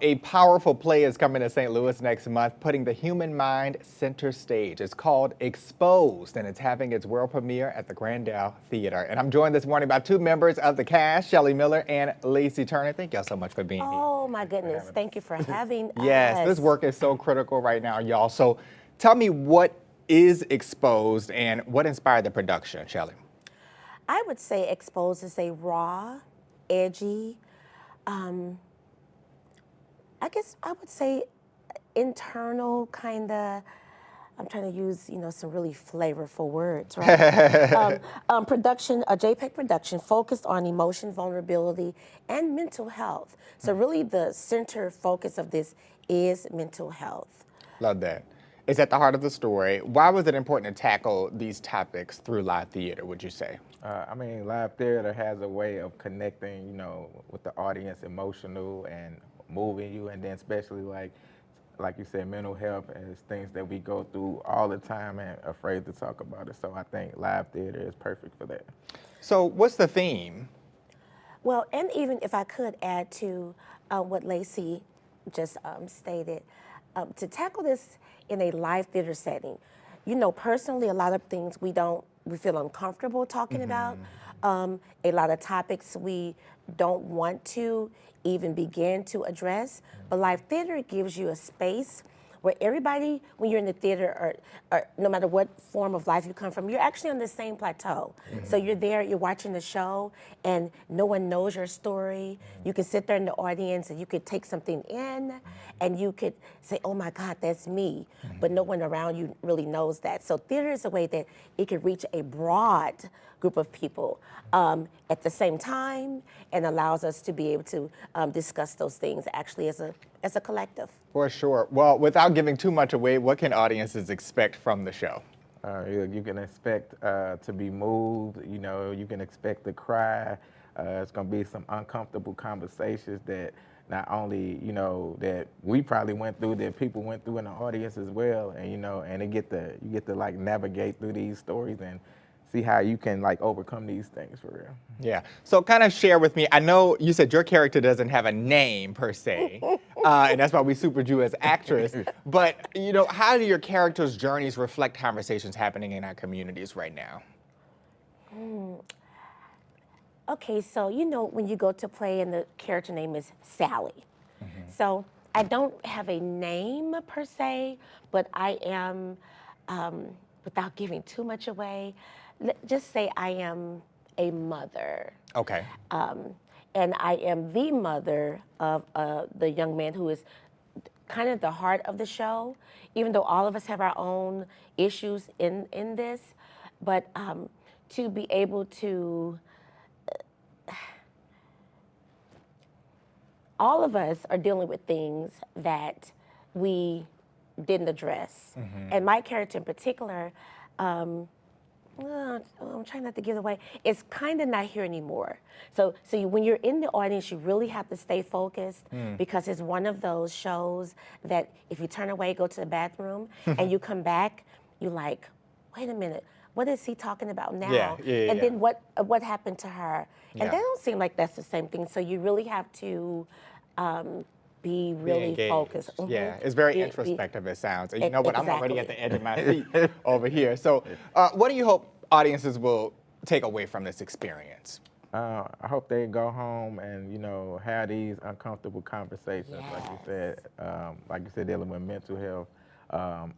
A powerful play is coming to St. Louis next month, putting the human mind center stage. It's called Exposed, and it's having its world premiere at the Grandel Theater. And I'm joined this morning by two members of the cast, Shelley Miller and Lacey Turner. Thank y'all so much for being here. Oh my goodness, thank you for having Yes, us. this work is so critical right now, y'all. So tell me, what is Exposed and what inspired the production, Shelley? I would say Exposed is a raw, edgy, I guess I would say internal kind of, I'm trying to use, some really flavorful words, right? Production, a JPEG production focused on emotion, vulnerability, and mental health. So really the center focus of this is mental health. Love that. It's at the heart of the story. Why was it important to tackle these topics through live theater, would you say? Live theater has a way of connecting, with the audience, emotional and moving you, and then especially like you said, mental health is things that we go through all the time and afraid to talk about it. So I think live theater is perfect for that. So what's the theme? Well, and even if I could add to what Lacey just stated, to tackle this in a live theater setting, personally, a lot of things we feel uncomfortable talking about. A lot of topics we don't want to even begin to address. But live theater gives you a space where everybody, when you're in the theater, or no matter what form of life you come from, you're actually on the same plateau. So you're there, you're watching the show, and no one knows your story. You can sit there in the audience and you could take something in, and you could say, oh my God, that's me. But no one around you really knows that. So theater is a way that it could reach a broad group of people at the same time, and allows us to be able to discuss those things actually as a collective. For sure. Well, without giving too much away, what can audiences expect from the show? You can expect to be moved, you can expect to cry. It's going to be some uncomfortable conversations that not only, that we probably went through, that people went through in the audience as well. And, and you get to like navigate through these stories and see how you can overcome these things for real. Yeah. So kind of share with me, I know you said your character doesn't have a name per se, and that's why we supered you as actress, but how do your characters' journeys reflect conversations happening in our communities right now? Okay, so when you go to play and the character name is Sally. So I don't have a name per se, but I am, without giving too much away, just say I am a mother. Okay. And I am the mother of the young man who is kind of the heart of the show, even though all of us have our own issues in this. But to be able to, all of us are dealing with things that we didn't address. And my character in particular, I'm trying not to give it away, it's kind of not here anymore. So when you're in the audience, you really have to stay focused because it's one of those shows that if you turn away, go to the bathroom, and you come back, you're like, wait a minute, what is he talking about now? And then what happened to her? And that don't seem like that's the same thing. So you really have to be really focused. Yeah, it's very introspective, it sounds. And you know what, I'm already at the edge of my seat over here. So what do you hope audiences will take away from this experience? I hope they go home and, have these uncomfortable conversations, like you said, dealing with mental health,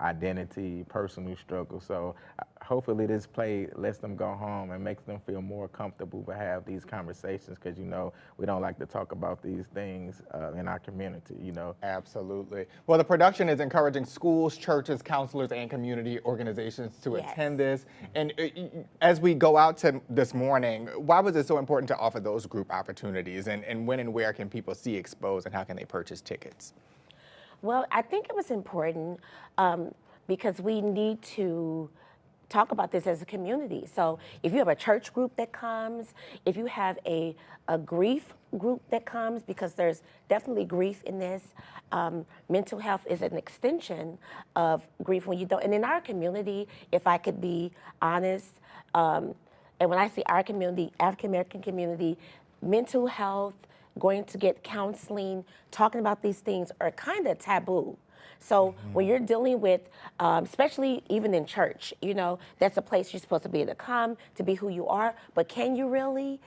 identity, personal struggle. So hopefully this play lets them go home and makes them feel more comfortable to have these conversations, because we don't like to talk about these things in our community. Absolutely. Well, the production is encouraging schools, churches, counselors, and community organizations to attend this. And as we go out to this morning, why was it so important to offer those group opportunities, and when and where can people see Exposed, and how can they purchase tickets? Well, I think it was important because we need to talk about this as a community. So if you have a church group that comes, if you have a grief group that comes, because there's definitely grief in this. Mental health is an extension of grief when you don't. And in our community, if I could be honest, and when I say our community, African American community, mental health, going to get counseling, talking about these things are kind of taboo. So when you're dealing with, especially even in church, you know, that's a place you're supposed to be able to come, to be who you are. But can you really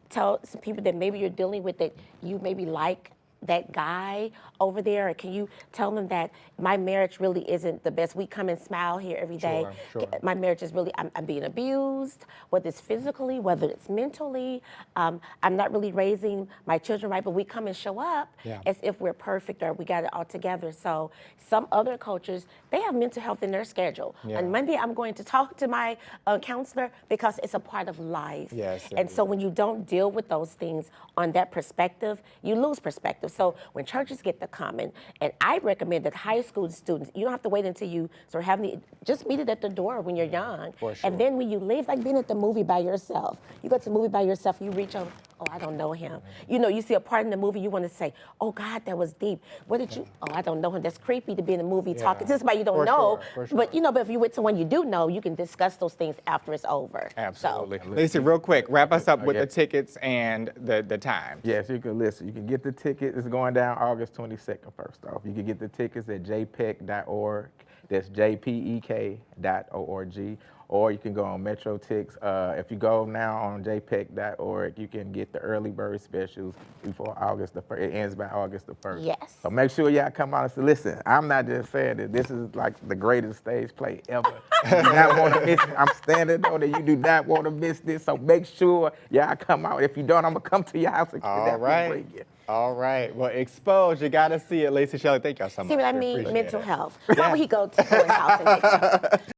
tell some people that maybe you're dealing with that you maybe like that guy over there, or can you tell them that my marriage really isn't the best? We come and smile here every day. Sure. My marriage is really, I'm being abused, whether it's physically, whether it's mentally. I'm not really raising my children right, but we come and show up as if we're perfect or we got it all together. So some other cultures, they have mental health in their schedule. On Monday, I'm going to talk to my counselor because it's a part of life. And so when you don't deal with those things on that perspective, you lose perspective. So when churches get to come, and I recommend that high school students, you don't have to wait until you sort of have just meet it at the door when you're young. And then when you leave, like being at the movie by yourself. You go to the movie by yourself, you reach over, oh, I don't know him. You know, you see a part in the movie, you want to say, oh God, that was deep. What did you, oh, I don't know him. That's creepy to be in a movie talking to somebody you don't know. But you know, but if you're with someone you do know, you can discuss those things after it's over. Absolutely. So. Lacey, real quick, wrap us up with the tickets and the time. Yes, you can listen. You can get the ticket. It's going down August 22nd, first off. You can get the tickets at jpec.org. That's jpek.org. Or you can go on MetroTix. If you go now on jpec.org, you can get the early bird specials before August the 1st. It ends by August the 1st. Yes. So make sure y'all come out and say, listen, I'm not just saying that this is like the greatest stage play ever. You do not want to miss it. I'm standing on it. You do not want to miss this. So make sure y'all come out. If you don't, I'm going to come to your house and bring you. All right. Well, Exposed, you got to see it. Lacey, Shelley, thank y'all so much. See what I mean? Mental health. Why would he go to someone's house and